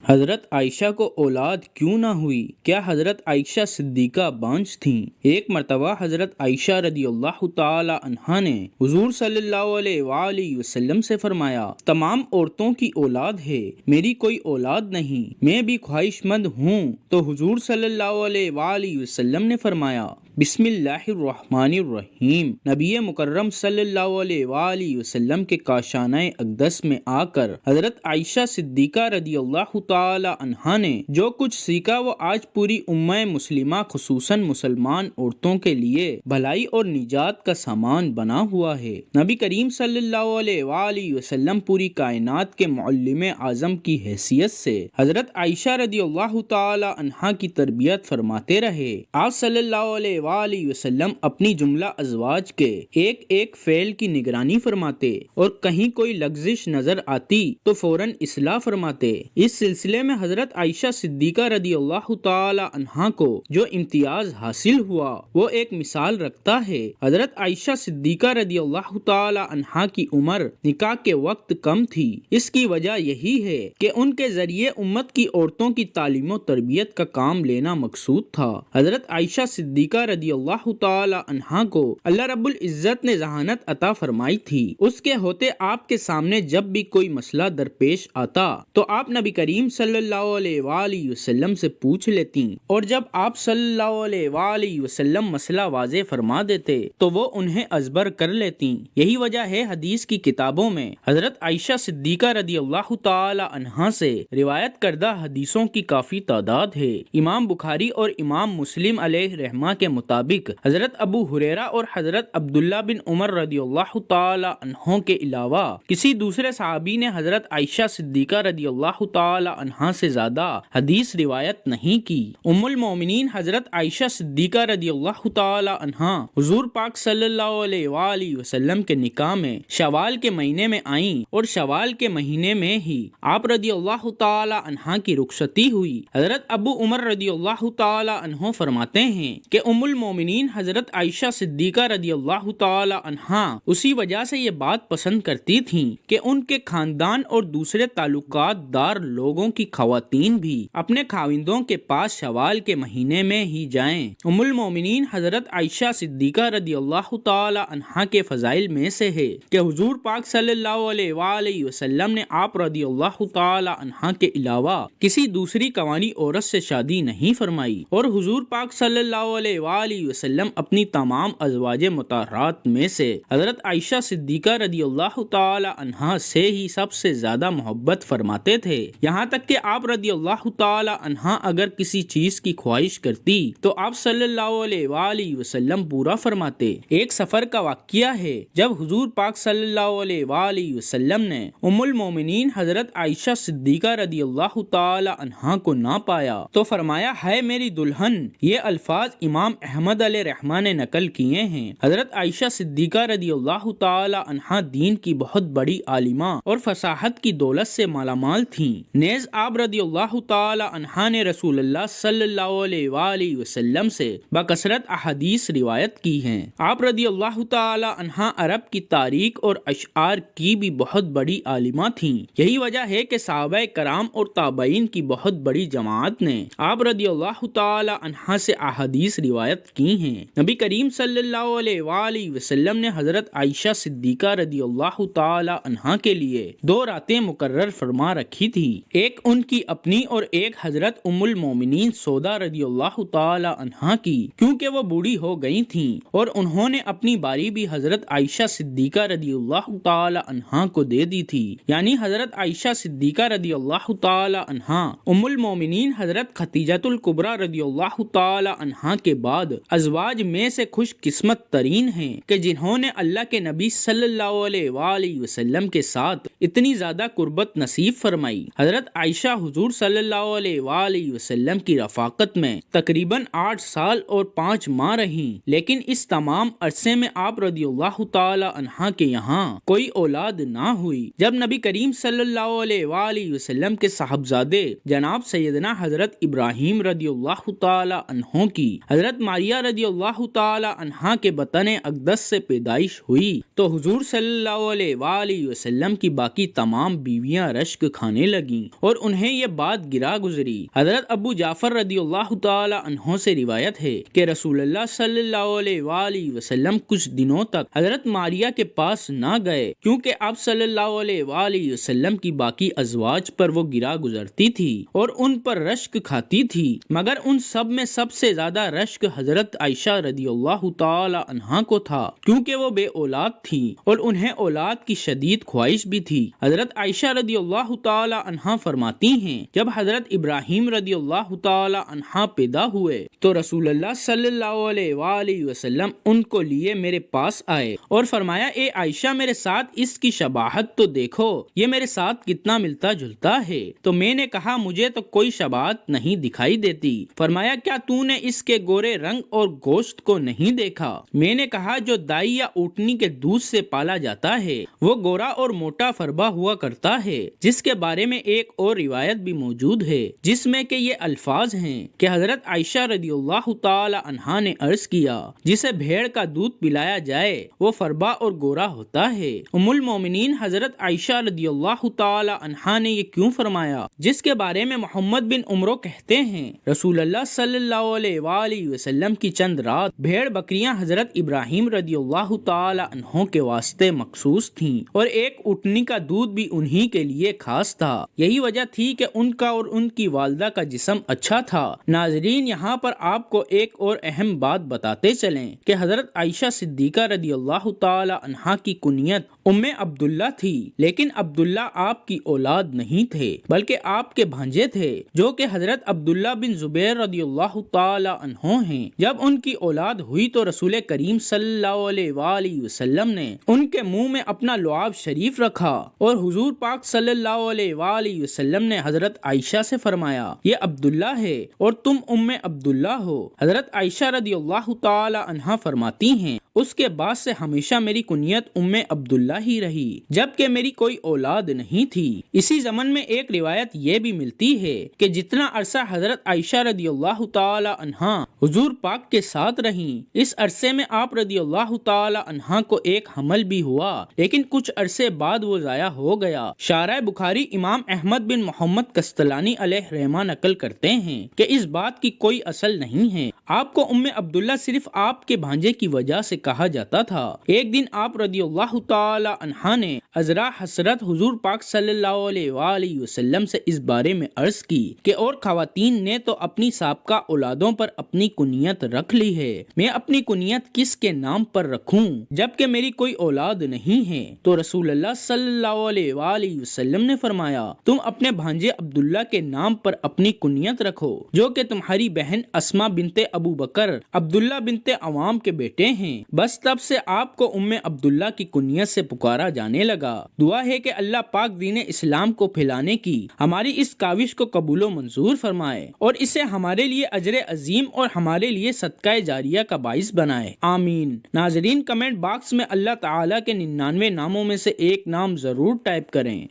حضرت عائشہ کو اولاد کیوں نہ ہوئی؟ کیا حضرت عائشہ صدیقہ بانجھ تھیں؟ ایک مرتبہ حضرت عائشہ رضی اللہ تعالی عنہا نے حضور صلی اللہ علیہ وآلہ وسلم سے فرمایا، تمام عورتوں کی اولاد ہے، میری کوئی اولاد نہیں، میں بھی خواہش مند ہوں۔ تو حضور صلی اللہ علیہ وآلہ وسلم نے فرمایا، بسم اللہ الرحمن الرحیم۔ نبی مکرم صلی اللہ علیہ وآلہ وسلم کے کاشانہ اقدس میں آ کر حضرت عائشہ صدیقہ رضی اللہ تعالی عنہا نے جو کچھ سیکھا وہ آج پوری امہ مسلمہ خصوصاً مسلمان عورتوں کے لیے بھلائی اور نجات کا سامان بنا ہوا ہے۔ نبی کریم صلی اللہ علیہ وآلہ وسلم پوری کائنات کے معلم اعظم کی حیثیت سے حضرت عائشہ رضی اللہ تعالی عنہا کی تربیت فرماتے رہے۔ آپ صلی اللہ علیہ وآلہ وسلم اپنی جملہ ازواج کے ایک ایک فعل کی نگرانی فرماتے اور کہیں کوئی لغزش نظر آتی تو فوراً اصلاح فرماتے۔ اس سلسلے میں حضرت عائشہ صدیقہ رضی اللہ تعالی عنہا کو جو امتیاز حاصل ہوا وہ ایک مثال رکھتا ہے۔ حضرت عائشہ صدیقہ رضی اللہ تعالی عنہا کی عمر نکاح کے وقت کم تھی۔ اس کی وجہ یہی ہے کہ ان کے ذریعے امت کی عورتوں کی تعلیم و تربیت کا کام لینا مقصود تھا۔ حضرت عائشہ صدیقہ رضی اللہ تعالی عنہا کو اللہ رب العزت نے ذہانت عطا فرمائی تھی۔ اس کے ہوتے آپ کے سامنے جب بھی کوئی مسئلہ درپیش آتا تو آپ نبی کریم صلی اللہ علیہ وآلہ وسلم سے پوچھ لیتی، اور جب آپ صلی اللہ علیہ وآلہ وسلم مسئلہ واضح فرما دیتے تو وہ انہیں ازبر کر لیتی۔ یہی وجہ ہے حدیث کی کتابوں میں حضرت عائشہ صدیقہ رضی اللہ تعالی عنہا سے روایت کردہ حدیثوں کی کافی تعداد ہے۔ امام بخاری اور امام مسلم علیہ رحمہ کے مطابق حضرت ابو ہریرہ اور حضرت عبداللہ بن عمر رضی اللہ تعالی عنہوں کے علاوہ کسی دوسرے صحابی نے حضرت عائشہ صدیقہ رضی اللہ تعالی عنہا سے زیادہ حدیث روایت نہیں کی۔ ام المومنین حضرت عائشہ صدیقہ رضی اللہ تعالی عنہا حضور پاک صلی اللہ علیہ وآلہ وسلم کے نکاح میں شوال کے مہینے میں آئیں اور شوال کے مہینے میں ہی آپ رضی اللہ تعالی عنہا کی رخصتی ہوئی۔ حضرت ابو عمر رضی اللہ تعالی عنہ فرماتے ہیں کہ ام المومنین حضرت عائشہ صدیقہ رضی اللہ تعالی عنہا اسی وجہ سے یہ بات پسند کرتی تھیں کہ ان کے خاندان اور دوسرے تعلقات دار لوگوں کی خواتین بھی اپنے خاوندوں کے پاس شوال کے مہینے میں ہی جائیں۔ ام المومنین حضرت عائشہ صدیقہ رضی اللہ تعالی عنہا کے فضائل میں سے ہے کہ حضور پاک صلی اللہ علیہ وآلہ وسلم نے آپ رضی اللہ تعالی عنہا کے علاوہ کسی دوسری کوانی عورت سے شادی نہیں فرمائی، اور حضور پاک صلی اللہ علیہ وآلہ وسلم اپنی تمام ازواج مطہرات میں سے حضرت عائشہ صدیقہ رضی اللہ تعالی عنہا سے ہی سب سے زیادہ محبت فرماتے تھے۔ یہاں تک کہ آپ رضی اللہ تعالی عنہا اگر کسی چیز کی خواہش کرتی تو آپ صلی اللہ علیہ وآلہ وسلم پورا فرماتے۔ ایک سفر کا واقعہ ہے جب حضور پاک صلی اللہ علیہ وآلہ وسلم نے ام المومنین حضرت عائشہ صدیقہ رضی اللہ تعالی عنہا کو نہ پایا تو فرمایا، ہے میری دلہن۔ یہ الفاظ امام احمد علیہ رحمہ نے نقل کیے ہیں۔ حضرت عائشہ صدیقہ رضی اللہ تعالی عنہا دین کی بہت بڑی عالمہ اور فصاحت کی دولت سے مالا مال تھیں۔ نیز آپ رضی اللہ تعالی عنہا نے رسول اللہ صلی اللہ علیہ وآلہ وسلم سے بکثرت احادیث روایت کی ہیں۔ آپ رضی اللہ تعالی عنہا عرب کی تاریخ اور اشعار کی بھی بہت بڑی عالمہ تھیں۔ یہی وجہ ہے کہ صحابہ کرام اور تابعین کی بہت بڑی جماعت نے آپ رضی اللہ تعالی عنہا سے احادیث روایت کی ہیں۔ نبی کریم صلی اللہ علیہ وآلہ وسلم نے حضرت عائشہ صدیقہ رضی اللہ تعالی عنہا کے لیے 2 راتیں مقرر فرما رکھی تھی، ایک ان کی اپنی اور ایک حضرت ام المومنین سودا رضی اللہ تعالی عنہا کی، کیونکہ وہ بوڑھی ہو گئی تھیں اور انہوں نے اپنی باری بھی حضرت عائشہ صدیقہ رضی اللہ تعالی عنہا کو دے دی تھی۔ یعنی حضرت عائشہ صدیقہ رضی اللہ تعالی عنہا ام المومنین حضرت خدیجہ الکبریٰ رضی اللہ تعالی عنہا کے بعد ازواج میں سے خوش قسمت ترین ہیں کہ جنہوں نے اللہ کے نبی صلی اللہ علیہ وآلہ وسلم کے ساتھ اتنی زیادہ قربت نصیب فرمائی۔ حضرت عائشہ حضور صلی اللہ علیہ وآلہ وسلم کی رفاقت میں تقریباً 8 سال اور 5 ماہ رہیں، لیکن اس تمام عرصے میں آپ رضی اللہ تعالی عنہا کے یہاں کوئی اولاد نہ ہوئی۔ جب نبی کریم صلی اللہ علیہ وآلہ وسلم کے صاحبزادے جناب سیدنا حضرت ابراہیم رضی اللہ تعالی عنہ کی حضرت ماریہ رضی اللہ تعالی عنہا کے بطن اقدس سے پیدائش ہوئی تو حضور صلی اللہ علیہ وآلہ وسلم کی باقی تمام بیویاں رشک کھانے لگیں اور انہیں یہ بات گرا گزری۔ حضرت ابو جعفر رضی اللہ تعالی عنہ سے روایت ہے کہ رسول اللہ صلی اللہ علیہ وآلہ وسلم کچھ دنوں تک حضرت ماریہ کے پاس نہ گئے کیونکہ آپ صلی اللہ علیہ وآلہ وسلم کی باقی ازواج پر وہ گرا گزرتی تھی اور ان پر رشک کھاتی تھی، مگر ان سب میں سب سے زیادہ رشک حضرت عائشہ رضی اللہ تعالی عنہا کو تھا کیونکہ وہ بے اولاد تھی اور انہیں اولاد کی شدید خواہش بھی تھی۔ حضرت عائشہ رضی اللہ تعالی عنہا فرماتی ہیں جب حضرت ابراہیم رضی اللہ تعالی عنہا پیدا ہوئے تو رسول اللہ صلی اللہ علیہ وآلہ وسلم ان کو لیے میرے پاس آئے اور فرمایا اے عائشہ میرے ساتھ اس کی شباہت تو دیکھو، یہ میرے ساتھ کتنا ملتا جلتا ہے۔ تو میں نے کہا مجھے تو کوئی شباہت نہیں دکھائی دیتی۔ فرمایا کیا تو نے اس کے گورے رنگ اور گوشت کو نہیں دیکھا؟ میں نے کہا جو دائی یا اونٹنی کے دودھ سے پالا جاتا ہے وہ گورا اور موٹا فربا ہوا کرتا ہے، جس کے بارے میں ایک اور روایت بھی موجود ہے جس میں کہ یہ الفاظ ہیں کہ حضرت عائشہ رضی اللہ تعالی عنہا نے عرض کیا جسے بھیڑ کا دودھ پلایا جائے وہ فربا اور گورا ہوتا ہے۔ ام المومنین حضرت عائشہ رضی اللہ تعالی عنہا نے یہ کیوں فرمایا؟ جس کے بارے میں محمد بن عمرو کہتے ہیں رسول اللہ صلی اللہ علیہ وآلہ وسلم کی چند رات بھیڑ بکریاں حضرت ابراہیم رضی اللہ تعالی عنہ کے واسطے مخصوص تھیں اور ایک اونٹنی کا دودھ بھی انہی کے لیے خاص تھا۔ یہی وجہ تھی کہ ان کا اور ان کی والدہ کا جسم اچھا تھا۔ ناظرین یہاں پر آپ کو ایک اور اہم بات بتاتے چلیں کہ حضرت عائشہ صدیقہ رضی اللہ تعالی عنہا کی کنیت ام عبداللہ تھی، لیکن عبداللہ آپ کی اولاد نہیں تھے بلکہ آپ کے بھانجے تھے جو کہ حضرت عبداللہ بن زبیر رضی اللہ تعالی عنہ ہیں۔ جب ان کی اولاد ہوئی تو رسول کریم صلی اللہ علیہ وآلہ وسلم نے ان کے منہ میں اپنا لعاب شریف رکھا اور حضور پاک صلی اللہ علیہ وآلہ وسلم نے حضرت عائشہ سے فرمایا یہ عبداللہ ہے اور تم ام عبداللہ ہو۔ حضرت عائشہ رضی اللہ تعالی عنہا فرماتی ہیں اس کے بعد سے ہمیشہ میری کنیت ام عبداللہ ہی رہی جبکہ میری کوئی اولاد نہیں تھی۔ اسی زمن میں ایک روایت یہ بھی ملتی ہے کہ جتنا عرصہ حضرت عائشہ رضی اللہ تعالی عنہا حضور پاک کے ساتھ رہیں اس عرصے میں آپ رضی اللہ تعالی عنہا کو ایک حمل بھی ہوا لیکن کچھ عرصے بعد وہ ضائع ہو گیا۔ شارح بخاری امام احمد بن محمد قسطلانی علیہ رحمہ نقل کرتے ہیں کہ اس بات کی کوئی اصل نہیں ہے، آپ کو ام عبداللہ صرف آپ کے بھانجے کی وجہ سے کہا جاتا تھا۔ ایک دن آپ رضی اللہ تعالی عنہا نے عذرا حسرت حضور پاک صلی اللہ علیہ وآلہ وسلم سے اس بارے میں عرض کی کہ اور خواتین نے تو اپنی سابقہ اولادوں پر اپنی کنیت رکھ لی ہے، میں اپنی کنیت کس کے نام پر رکھوں جبکہ میری کوئی اولاد نہیں ہے؟ تو رسول اللہ صلی اللہ علیہ وآلہ وسلم نے فرمایا تم اپنے بھانجے عبداللہ کے نام پر اپنی کنیت رکھو جو کہ تمہاری بہن اسما بنت ابو بکر عبداللہ بنت عوام کے بیٹے ہیں۔ بس تب سے آپ کو ام عبداللہ کی کنیت سے پکارا جانے لگا۔ دعا ہے کہ اللہ پاک دین اسلام کو پھیلانے کی ہماری اس کاوش کو قبول و منظور فرمائے اور اسے ہمارے لیے اجر عظیم اور ہمارے لیے صدقہ جاریہ کا باعث بنائے، آمین۔ ناظرین کمنٹ باکس میں اللہ تعالیٰ کے 99 ناموں میں سے ایک نام ضرور ٹائپ کریں۔